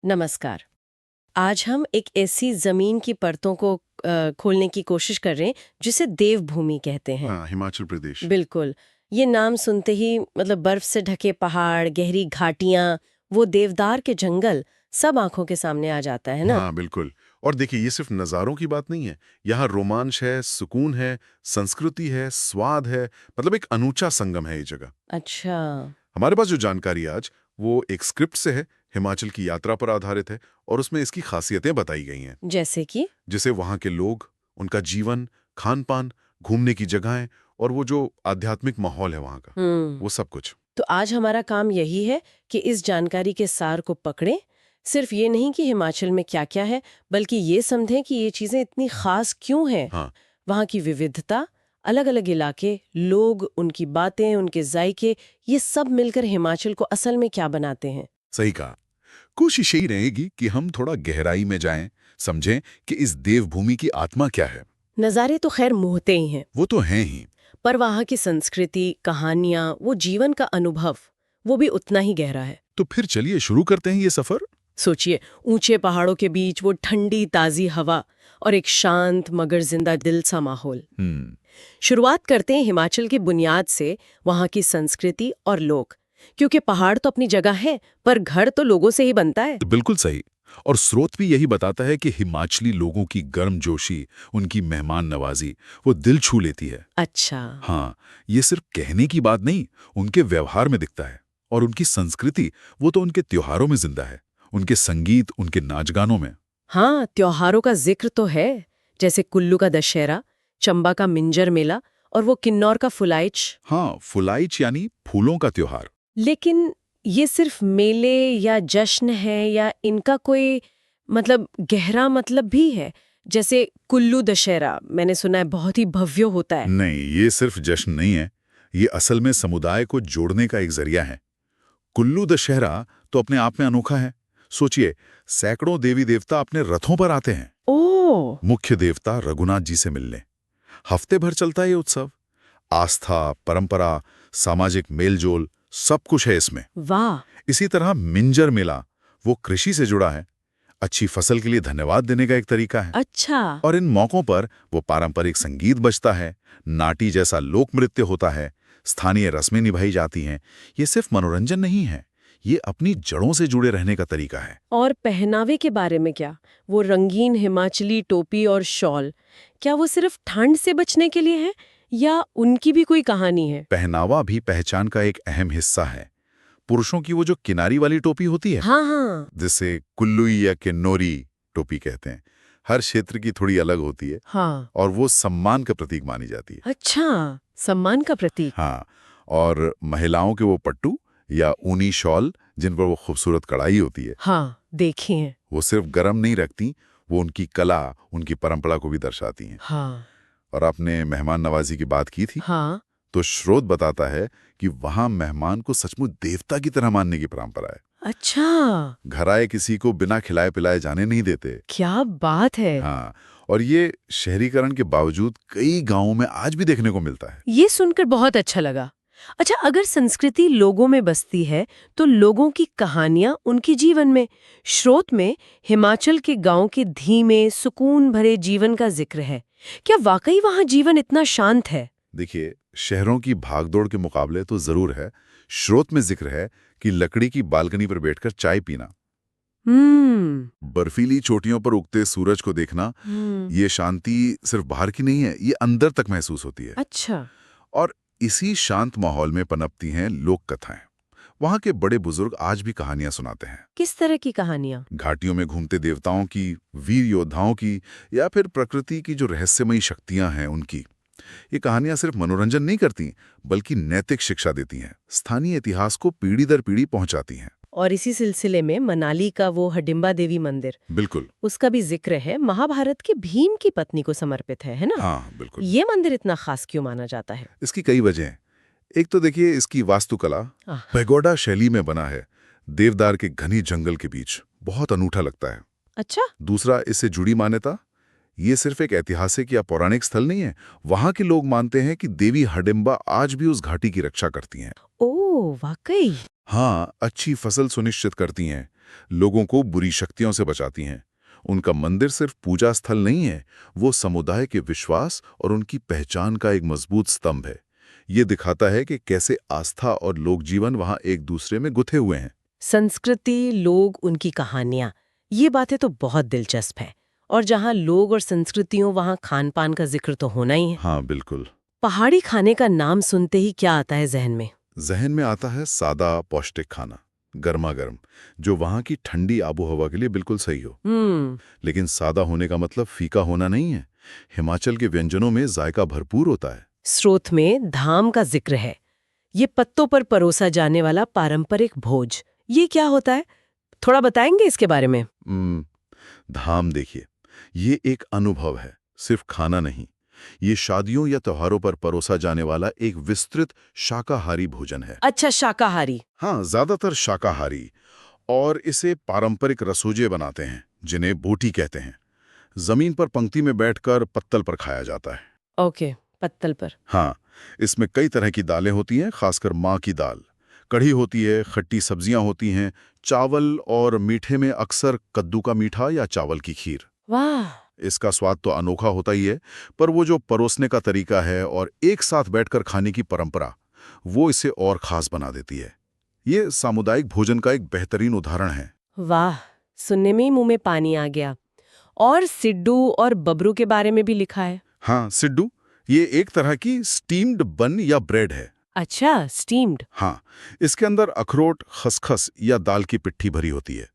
नमस्कार। आज हम एक ऐसी जमीन की परतों को खोलने की कोशिश कर रहे हैं जिसे देवभूमि कहते हैं। हाँ, हिमाचल प्रदेश। बिल्कुल। ये नाम सुनते ही बर्फ से ढके पहाड़, गहरी घाटियां, वो देवदार के जंगल, सब आंखों के सामने आ जाता है ना। हाँ, बिल्कुल। और देखिए, ये सिर्फ नज़ारों की बात नहीं है। यहाँ रोमांच है, सुकून है, संस्कृति है, स्वाद है, मतलब एक अनूठा संगम है ये जगह। अच्छा। हमारे पास जो जानकारी आज, वो एक स्क्रिप्ट से है, हिमाचल की यात्रा पर आधारित है, और उसमें इसकी खासियतें बताई गई हैं। जैसे कि? जैसे वहाँ के लोग, उनका जीवन, खान-पान, घूमने की जगहें और वो जो आध्यात्मिक माहौल है वहाँ का, हम्म। वो सब कुछ। तो आज हमारा काम यही है कि इस जानकारी के सार को पकड़ें। सिर्फ ये नहीं कि हिमाचल में क्या क्या है, बल्कि ये समझें कि ये चीजें इतनी खास क्यों हैं। हाँ, वहाँ की विविधता, अलग अलग इलाके, लोग, उनकी बातें, उनके जायके, ये सब मिलकर हिमाचल को असल में क्या बनाते हैं। सही कहा। कोशिश यही रहेगी कि हम थोड़ा गहराई में जाएं, समझें कि इस देवभूमि की आत्मा क्या है। नज़ारे तो खैर मोहते ही हैं, वो तो हैं ही। पर वहाँ की संस्कृति, कहानियाँ, वो जीवन का अनुभव, वो भी उतना ही गहरा है। तो फिर चलिए शुरू करते हैं ये सफर। सोचिए, ऊंचे पहाड़ों के बीच वो ठंडी ताज़ी हवा और एक शांत मगर जिंदा दिल सा माहौल। शुरुआत करते हैं हिमाचल की बुनियाद से, वहाँ की संस्कृति और लोग। क्योंकि पहाड़ तो अपनी जगह है, पर घर तो लोगों से ही बनता है। तो बिल्कुल सही। और स्रोत भी यही बताता है कि हिमाचली लोगों की गर्मजोशी, उनकी मेहमान नवाजी, वो दिल छू लेती है। अच्छा। हाँ, ये सिर्फ कहने की बात नहीं, उनके व्यवहार में दिखता है। और उनकी संस्कृति, वो तो उनके त्योहारों में जिंदा है, उनके संगीत, उनके नाच गानों में। हाँ, त्योहारों का जिक्र तो है, जैसे कुल्लू का दशहरा, चंबा का मिंजर मेला और वो किन्नौर का फुलाइच। हाँ, फुलाइच यानी फूलों का त्योहार। लेकिन ये सिर्फ मेले या जश्न है, या इनका कोई गहरा मतलब भी है? जैसे कुल्लू दशहरा, मैंने सुना है बहुत ही भव्य होता है। नहीं, ये सिर्फ जश्न नहीं है, ये असल में समुदाय को जोड़ने का एक जरिया है। कुल्लू दशहरा तो अपने आप में अनोखा है। सोचिए, सैकड़ों देवी देवता अपने रथों पर आते हैं, ओह। मुख्य देवता रघुनाथ जी से मिलने। हफ्ते भर चलता है ये उत्सव। आस्था, परंपरा, सामाजिक मेलजोल, सब कुछ है इसमें। वाह। इसी तरह मिंजर मेला, वो कृषि से जुड़ा है, अच्छी फसल के लिए धन्यवाद देने का एक तरीका है। अच्छा। और इन मौकों पर वो पारंपरिक संगीत बजता है, नाटी जैसा लोक नृत्य होता है, स्थानीय रस्में निभाई जाती हैं। ये सिर्फ मनोरंजन नहीं है, ये अपनी जड़ों से जुड़े रहने का तरीका है। और पहनावे के बारे में क्या? वो रंगीन हिमाचली टोपी और शॉल, क्या वो सिर्फ ठंड से बचने के लिए है, या उनकी भी कोई कहानी है? पहनावा भी पहचान का एक अहम हिस्सा है। पुरुषों की वो जो किनारी वाली टोपी होती है, हाँ हाँ। जिसे कुल्लुई या किन्नौरी टोपी कहते हैं, हर क्षेत्र की थोड़ी अलग होती है। हाँ। और वो सम्मान का प्रतीक मानी जाती है। अच्छा, सम्मान का प्रतीक। हाँ, और महिलाओं के वो पट्टू या ऊनी शॉल, जिन पर वो खूबसूरत कढ़ाई होती है, हाँ, देखी हैं। वो सिर्फ गरम नहीं रखती, वो उनकी कला, उनकी परंपरा को भी दर्शाती हैं। हाँ। और आपने मेहमान नवाजी की बात की थी, हाँ। तो स्रोत बताता है कि वहां मेहमान को सचमुच देवता की तरह मानने की परंपरा है। अच्छा, घर आए किसी को बिना खिलाए पिलाए जाने नहीं देते। क्या बात है। हाँ, और ये शहरीकरण के बावजूद कई गांवों में आज भी देखने को मिलता है। ये सुनकर बहुत अच्छा लगा। अच्छा, अगर संस्कृति लोगों में बसती है, तो लोगों की कहानियां उनके जीवन में। स्रोत में हिमाचल के गांव के धीमे सुकून भरे जीवन का जिक्र है। क्या वाकई वहां जीवन इतना शांत है? देखिए, शहरों की भागदौड़ के मुकाबले तो जरूर है। स्रोत में जिक्र है कि लकड़ी की बालकनी पर बैठकर चाय पीना, बर्फीली चोटियों पर उगते सूरज को देखना, ये शांति सिर्फ बाहर की नहीं है, ये अंदर तक महसूस होती है। अच्छा। और इसी शांत माहौल में पनपती हैं लोक कथाएं। वहां के बड़े बुजुर्ग आज भी कहानियां सुनाते हैं। किस तरह की कहानियां? घाटियों में घूमते देवताओं की, वीर योद्धाओं की, या फिर प्रकृति की जो रहस्यमयी शक्तियां हैं उनकी। ये कहानियां सिर्फ मनोरंजन नहीं करती, बल्कि नैतिक शिक्षा देती हैं, स्थानीय इतिहास को पीढ़ी दर पीढ़ी पहुंचाती हैं। और इसी सिलसिले में मनाली का वो हडिम्बा देवी मंदिर, बिल्कुल। उसका भी जिक्र है। महाभारत के भीम की पत्नी को समर्पित है ना? हाँ, बिल्कुल। ये मंदिर इतना खास क्यों माना जाता है? इसकी कई वजह हैं। एक तो देखिए इसकी वास्तुकला, आह। पैगोडा शैली में बना है, देवदार के घनी जंगल के बीच, बहुत अनूठा लगता है। अच्छा। दूसरा, इससे जुड़ी मान्यता, ये सिर्फ एक ऐतिहासिक या पौराणिक स्थल नहीं है। वहां के लोग मानते हैं कि देवी हडिम्बा आज भी उस घाटी की रक्षा करती हैं। ओह वाकई। हाँ, अच्छी फसल सुनिश्चित करती हैं, लोगों को बुरी शक्तियों से बचाती हैं। उनका मंदिर सिर्फ पूजा स्थल नहीं है, वो समुदाय के विश्वास और उनकी पहचान का एक मजबूत स्तंभ है। ये दिखाता है कि कैसे आस्था और लोक जीवन वहां एक दूसरे में गुथे हुए हैं। संस्कृति, लोग, उनकी कहानियां, ये बातें तो बहुत दिलचस्प हैं। और जहाँ लोग और संस्कृतियों, वहाँ खान पान का जिक्र तो होना ही है। हाँ बिल्कुल। पहाड़ी खाने का नाम सुनते ही क्या आता है जहन में? जहन में आता है सादा पौष्टिक खाना, गर्मा गर्म, जो वहां की ठंडी आबोहवा के लिए बिल्कुल सही हो। लेकिन सादा होने का मतलब फीका होना नहीं है। हिमाचल के व्यंजनों में जायका भरपूर होता है। स्रोत में धाम का जिक्र है। ये पत्तों पर परोसा जाने वाला पारंपरिक भोज, ये क्या होता है? थोड़ा बताएंगे इसके बारे में? धाम देखिए, ये एक अनुभव है, सिर्फ खाना नहीं। ये शादियों या त्योहारों पर परोसा जाने वाला एक विस्तृत शाकाहारी भोजन है। अच्छा, शाकाहारी। हाँ, ज्यादातर शाकाहारी। और इसे पारंपरिक रसोजे बनाते हैं, जिन्हें बोटी कहते हैं। जमीन पर पंक्ति में बैठकर पत्तल पर खाया जाता है। ओके, पत्तल पर। हाँ, इसमें कई तरह की दालें होती हैं, खासकर माँ की दाल। कढ़ी होती है, खट्टी सब्जियां होती हैं, चावल, और मीठे में अक्सर कद्दू का मीठा या चावल की खीर। वाह। इसका स्वाद तो अनोखा होता ही है, पर वो जो परोसने का तरीका है और एक साथ बैठकर खाने की परंपरा, वो इसे और खास बना देती है। ये सामुदायिक भोजन का एक बेहतरीन उदाहरण है। वाह, सुनने में ही मुंह में पानी आ गया। और सिड्डू और बबरू के बारे में भी लिखा है। हाँ, सिड्डू, ये एक तरह की स्टीम्ड बन या ब्रेड है। अच्छा, स्टीम्ड। हाँ, इसके अंदर अखरोट, खसखस या दाल की पिट्ठी भरी होती है।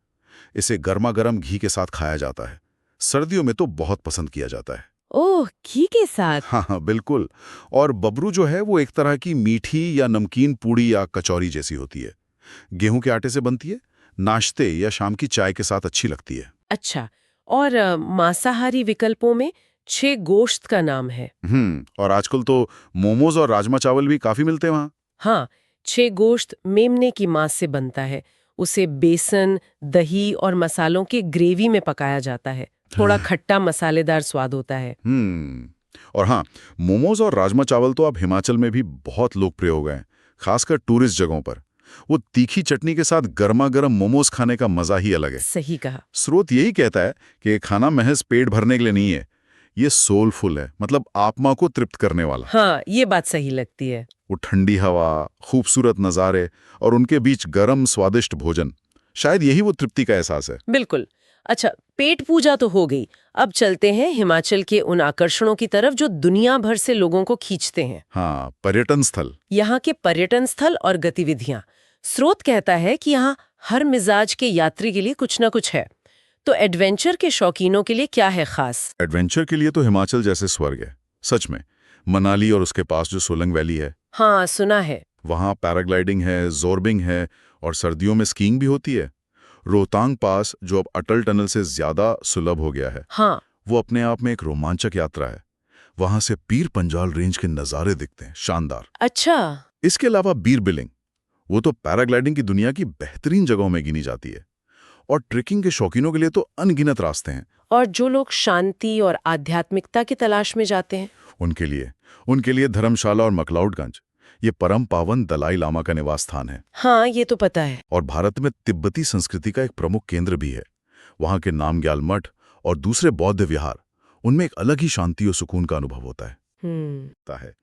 इसे गर्मा गर्म घी के साथ खाया जाता है। सर्दियों में तो बहुत पसंद किया जाता है। ओह, घी के साथ? हाँ, बिल्कुल। और बबरू जो है वो एक तरह की मीठी या नमकीन पूड़ी या कचौरी जैसी होती है। गेहूं के आटे से बनती है, नाश्ते या शाम की चाय के साथ अच्छी लगती है। अच्छा, और मांसाहारी विकल्पों में छह गोश्त का नाम है। और आजकल तो मोमोज और राजमा चावल भी काफी मिलते हैं वहाँ। हाँ, छह गोश्त मेमने की मांस से बनता है। उसे बेसन, दही और मसालों के ग्रेवी में पकाया जाता है। थोड़ा खट्टा मसालेदार स्वाद होता है। और हाँ, मोमोज और राजमा चावल तो अब हिमाचल में भी बहुत लोकप्रिय हो गए हैं, खासकर टूरिस्ट जगहों पर। वो तीखी चटनी के साथ गर्मा गर्म मोमोज खाने का मजा ही अलग है। सही कहा। स्रोत यही कहता है कि ये खाना महज पेट भरने के लिए नहीं है, ये सोलफुल है, मतलब आत्मा को तृप्त करने वाला। हाँ, ये बात सही लगती है। वो ठंडी हवा, खूबसूरत नज़ारे और उनके बीच गरम स्वादिष्ट भोजन, शायद यही वो तृप्ति का एहसास है। बिल्कुल। अच्छा, पेट पूजा तो हो गई। अब चलते हैं हिमाचल के उन आकर्षणों की तरफ जो दुनिया भर से लोगों को खींचते हैं। हाँ, पर्यटन स्थल। यहाँ के पर्यटन स्थल और गतिविधियां। स्रोत कहता है कि यहाँ हर मिजाज के यात्री के लिए कुछ ना कुछ है। तो एडवेंचर के शौकीनों के लिए क्या है खास? एडवेंचर के लिए तो हिमाचल जैसे स्वर्ग है, सच में। मनाली और उसके पास जो सोलंग वैली है, हाँ, सुना है। वहाँ पैराग्लाइडिंग है, ज़ोरबिंग है, और सर्दियों में स्कीइंग भी होती है। रोहतांग पास, जो अब अटल टनल से ज्यादा सुलभ हो गया है, हाँ, वो अपने आप में एक रोमांचक यात्रा है। वहां से पीर पंजाल रेंज के नज़ारे दिखते हैं, शानदार। अच्छा। इसके अलावा बीर बिलिंग, वो तो पैराग्लाइडिंग की दुनिया की बेहतरीन जगहों में गिनी जाती है। और ट्रेकिंग के शौकीनों के लिए तो अनगिनत रास्ते हैं। और जो लोग शांति और आध्यात्मिकता की तलाश में जाते हैं, उनके लिए धर्मशाला और मकलाउडगंज, ये परम पावन दलाई लामा का निवास स्थान है। हाँ, ये तो पता है। और भारत में तिब्बती संस्कृति का एक प्रमुख केंद्र भी है। वहां के नामग्याल मठ और दूसरे बौद्ध विहार, उनमें एक अलग ही शांति और सुकून का अनुभव होता है।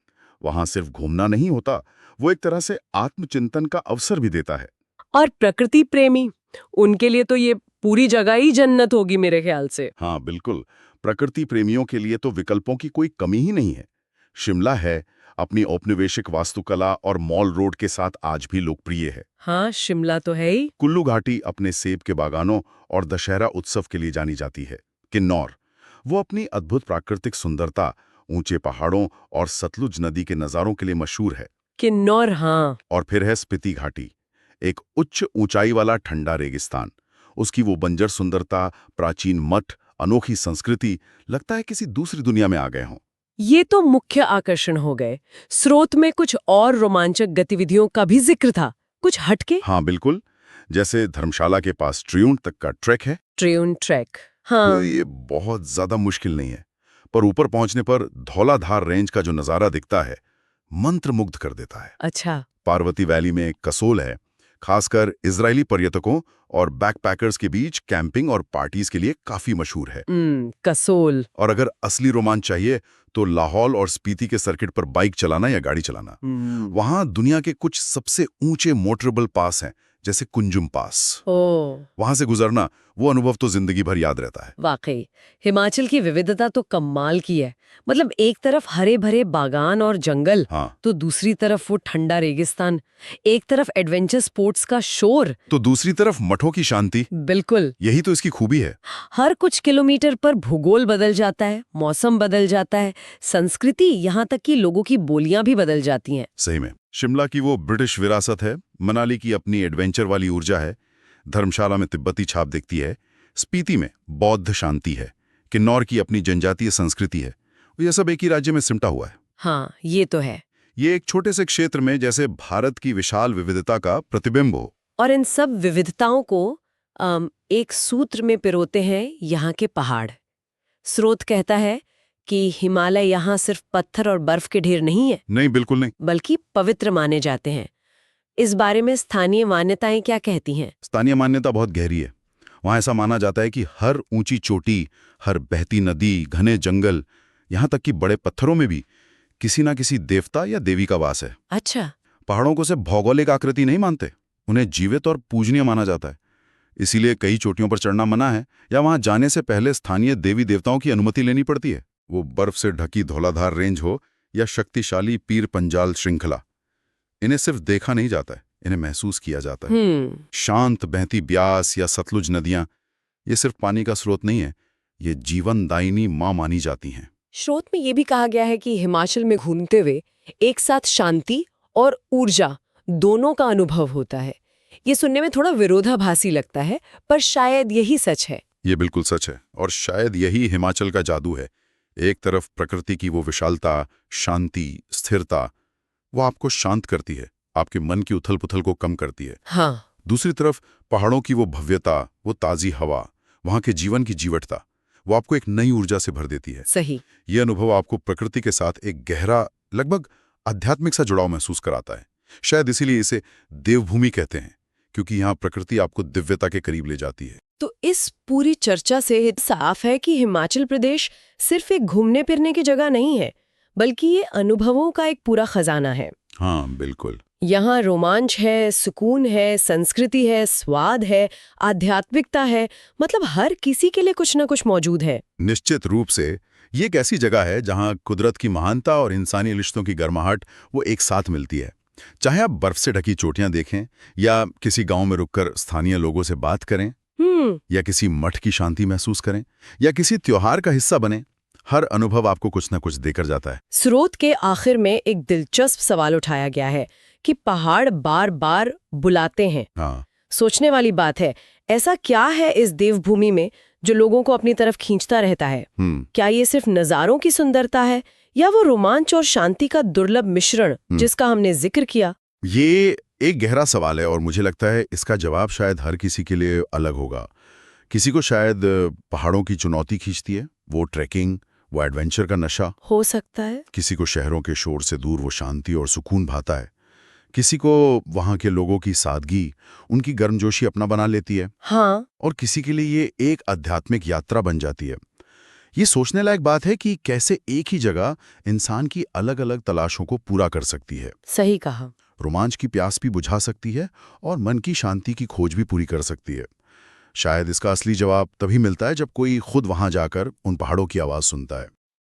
वहां सिर्फ घूमना नहीं होता, वो एक तरह से आत्मचिंतन का अवसर भी देता है। और प्रकृति प्रेमी, उनके लिए तो ये पूरी जगह ही जन्नत होगी मेरे ख्याल से। हाँ बिल्कुल, प्रकृति प्रेमियों के लिए तो विकल्पों की कोई कमी ही नहीं है। शिमला है, अपनी औपनिवेशिक वास्तुकला और मॉल रोड के साथ आज भी लोकप्रिय है। हाँ, शिमला तो है ही। कुल्लू घाटी अपने सेब के बागानों और दशहरा उत्सव के लिए जानी जाती है। किन्नौर, वो अपनी अद्भुत प्राकृतिक सुंदरता, ऊंचे पहाड़ों और सतलुज नदी के नज़ारों के लिए मशहूर है। किन्नौर, हाँ। और फिर है स्पीति घाटी, एक उच्च ऊंचाई वाला ठंडा रेगिस्तान। उसकी वो बंजर सुंदरता, प्राचीन मठ, अनोखी संस्कृति, लगता है किसी दूसरी दुनिया में आ गए हों। ये तो मुख्य आकर्षण हो गए। स्रोत में कुछ और रोमांचक गतिविधियों का भी जिक्र था, कुछ हटके। हाँ बिल्कुल, जैसे धर्मशाला के पास ट्रियून तक का ट्रैक है। ट्रियून ट्रैक, हाँ। ये बहुत ज्यादा मुश्किल नहीं है, पर ऊपर पहुंचने पर धौलाधार रेंज का जो नज़ारा दिखता है मंत्रमुग्ध कर देता है। अच्छा। पार्वती वैली में एक कसोल है, खासकर इजरायली पर्यटकों और बैकपैकर्स के बीच कैंपिंग और पार्टीज के लिए काफी मशहूर है। कसोल। और अगर असली रोमांच चाहिए तो लाहौल और स्पीति के सर्किट पर बाइक चलाना या गाड़ी चलाना। वहां दुनिया के कुछ सबसे ऊंचे मोटरेबल पास हैं, जैसे कुंजुम पास। वहां से गुजरना, वो अनुभव तो जिंदगी भर याद रहता है। वाकई हिमाचल की विविधता तो कमाल की है। मतलब एक तरफ हरे भरे बागान और जंगल, हाँ, तो दूसरी तरफ वो ठंडा रेगिस्तान, एक तरफ एडवेंचर स्पोर्ट्स का शोर, तो दूसरी तरफ मठों की शांति। बिल्कुल। यही तो इसकी खूबी है। हर कुछ किलोमीटर पर भूगोल बदल जाता है, मौसम बदल जाता है, संस्कृति, यहाँ तक कि लोगों की बोलियां भी बदल जाती हैं। सही में शिमला की वो ब्रिटिश विरासत है, मनाली की अपनी एडवेंचर वाली ऊर्जा है, धर्मशाला में तिब्बती छाप दिखती है, स्पीति में बौद्ध शांति है, किन्नौर की अपनी जनजातीय संस्कृति है। यह सब एक ही राज्य में सिमटा हुआ है। हाँ, ये तो है। ये एक छोटे से क्षेत्र में जैसे भारत की विशाल विविधता का प्रतिबिंब हो। और इन सब विविधताओं को एक सूत्र में पिरोते हैं यहाँ के पहाड़। स्रोत कहता है कि हिमालय यहाँ सिर्फ पत्थर और बर्फ के ढेर नहीं है। नहीं, बिल्कुल नहीं। बल्कि पवित्र माने जाते हैं। इस बारे में स्थानीय मान्यताएं क्या कहती हैं? स्थानीय मान्यता बहुत गहरी है। वहाँ ऐसा माना जाता है कि हर ऊंची चोटी, हर बहती नदी, घने जंगल, यहाँ तक कि बड़े पत्थरों में भी किसी ना किसी देवता या देवी का वास है। अच्छा। पहाड़ों को सिर्फ भौगोलिक आकृति नहीं मानते, उन्हें जीवित और पूजनीय माना जाता है। इसीलिए कई चोटियों पर चढ़ना मना है या वहां जाने से पहले स्थानीय देवी देवताओं की अनुमति लेनी पड़ती है। वो बर्फ से ढकी धौलाधार रेंज हो या शक्तिशाली पीर पंजाल श्रृंखला, इन्हें सिर्फ देखा नहीं जाता है, इन्हें महसूस किया जाता है। शांत बहती ब्यास या सतलुज नदियां, ये सिर्फ पानी का स्रोत नहीं है, ये जीवनदायिनी मां मानी जाती हैं। स्रोत में ये भी कहा गया है कि हिमाचल में घूमते हुए एक साथ शांति और ऊर्जा दोनों का अनुभव होता है। ये सुनने में थोड़ा विरोधाभासी लगता है, पर शायद यही सच है। ये बिल्कुल सच है, और शायद यही हिमाचल का जादू है। एक तरफ प्रकृति की वो विशालता, शांति, स्थिरता, वो आपको शांत करती है, आपके मन की उथल-पुथल को कम करती है। हाँ। दूसरी तरफ पहाड़ों की वो भव्यता, वो ताजी हवा, वहां के जीवन की जीवटता, वो आपको एक नई ऊर्जा से भर देती है। सही। ये अनुभव आपको प्रकृति के साथ एक गहरा, लगभग आध्यात्मिक सा जुड़ाव महसूस कराता है। शायद इसीलिए इसे देवभूमि कहते हैं, क्योंकि यहाँ प्रकृति आपको दिव्यता के करीब ले जाती है। तो इस पूरी चर्चा से साफ है कि हिमाचल प्रदेश सिर्फ एक घूमने फिरने की जगह नहीं है, बल्कि ये अनुभवों का एक पूरा खजाना है। हाँ, बिल्कुल। यहाँ रोमांच है, सुकून है, संस्कृति है, स्वाद है, आध्यात्मिकता है, मतलब हर किसी के लिए कुछ न कुछ मौजूद है। निश्चित रूप से ये एक ऐसी जगह है जहाँ कुदरत की महानता और इंसानी रिश्तों की गर्माहट वो एक साथ मिलती है। चाहे आप बर्फ से ढकी चोटियां देखें, या किसी गांव में रुककर स्थानीय लोगों से बात करें, या किसी मठ की शांति महसूस करें, या किसी त्योहार का हिस्सा बने, हर अनुभव आपको कुछ न कुछ देकर जाता है। स्रोत के आखिर में एक दिलचस्प सवाल उठाया गया है कि पहाड़ बार बार बुलाते हैं। हाँ। सोचने वाली बात है, ऐसा क्या है इस देवभूमि में जो लोगों को अपनी तरफ खींचता रहता है? क्या ये सिर्फ नज़ारों की सुंदरता है, या वो रोमांच और शांति का दुर्लभ मिश्रण जिसका हमने जिक्र किया? ये एक गहरा सवाल है, और मुझे लगता है इसका जवाब शायद हर किसी के लिए अलग होगा। किसी को शायद पहाड़ों की चुनौती खींचती है, वो ट्रैकिंग, वो एडवेंचर का नशा हो सकता है। किसी को शहरों के शोर से दूर वो शांति और सुकून भाता है। किसी को वहाँ के लोगों की सादगी, उनकी गर्मजोशी अपना बना लेती है। हाँ। और किसी के लिए ये एक आध्यात्मिक यात्रा बन जाती है। ये सोचने लायक बात है कि कैसे एक ही जगह इंसान की अलग अलग तलाशों को पूरा कर सकती है। सही कहा। रोमांच की प्यास भी बुझा सकती है और मन की शांति की खोज भी पूरी कर सकती है। शायद इसका असली जवाब तभी मिलता है जब कोई खुद वहां जाकर उन पहाड़ों की आवाज सुनता है।